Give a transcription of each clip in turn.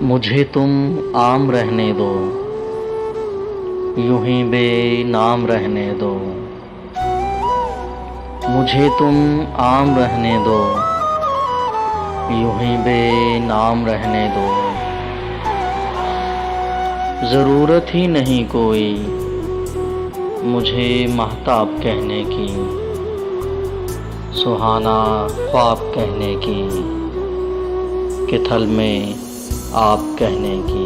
मुझे तुम आम रहने दो, यूं ही बेनाम रहने दो। मुझे तुम आम रहने दो, यूं ही बेनाम रहने दो। ज़रूरत ही नहीं कोई मुझे महताब कहने की, सुहाना ख्वाब कहने की, कि थल में आप कहने की।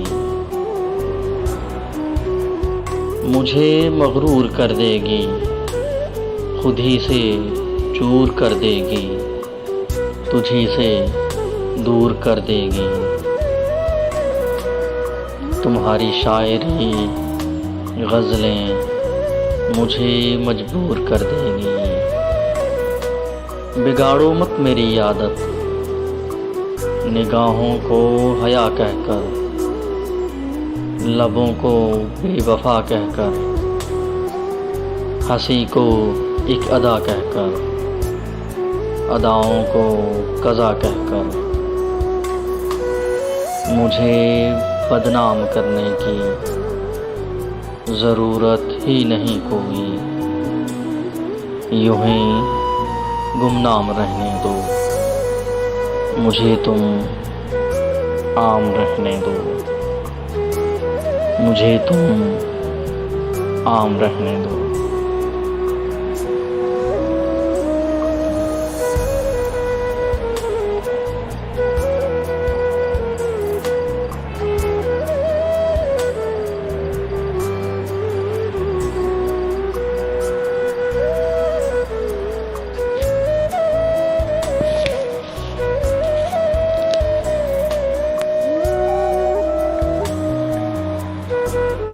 मुझे मगरूर कर देगी, खुद ही से चूर कर देगी, तुझी से दूर कर देगी। तुम्हारी शायरी गज़लें मुझे मजबूर कर देगी। बिगाड़ो मत मेरी आदत, निगाहों को हया कहकर, लबों को बेवफा कहकर, हंसी को एक अदा कहकर, अदाओं को कज़ा कहकर। मुझे बदनाम करने की ज़रूरत ही नहीं कोई, यूं ही गुमनाम रहने दो। मुझे तुम आम रहने दो, मुझे तुम आम रहने दो।